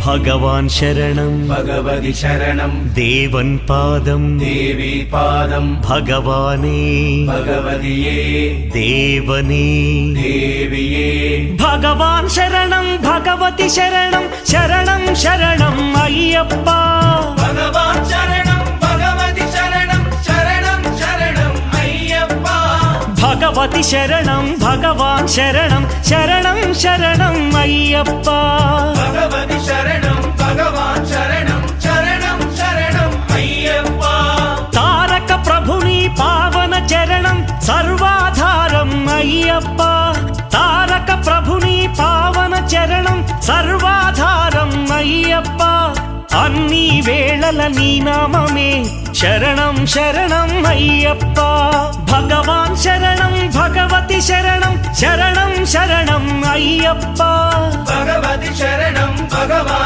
ഭഗവാൻ ശരണം ഭഗവതി ശരണം ദേവൻ പാദം ദേവി പാദം ഭഗവാനേ ഭഗവതിയേ ദേവനേ ദേവിയേ ഭഗവാൻ ശരണം ഭഗവതി ശരണം ശരണം ശരണം അയ്യപ്പ ഭഗവാൻ ശരണം ഭഗവതി ശരണം ശരണം ശരണം അയ്യപ്പ ഭഗവതി ശരണം ഭഗവാൻ ശരണം ശരണം ശരണം അയ്യപ്പ ഭഗവതി ശരണം ഭഗവാൻ ശരണം ശരണം ശരണം അയ്യപ്പ താരക ప్రభుని పావన చరణం సర్వాధారం అయ్యప్ప తారక ప్రభుని పావన చరణం సర్వాధారం అయ్యప్ప అన్ని వేళల నీ నామమే శరణం శరణం అయ్యప్ప భగవాన్ శరణం భగవతి శరణం శరణం శరణం అయ్యప్ప భగవతి శరణం భగవాన్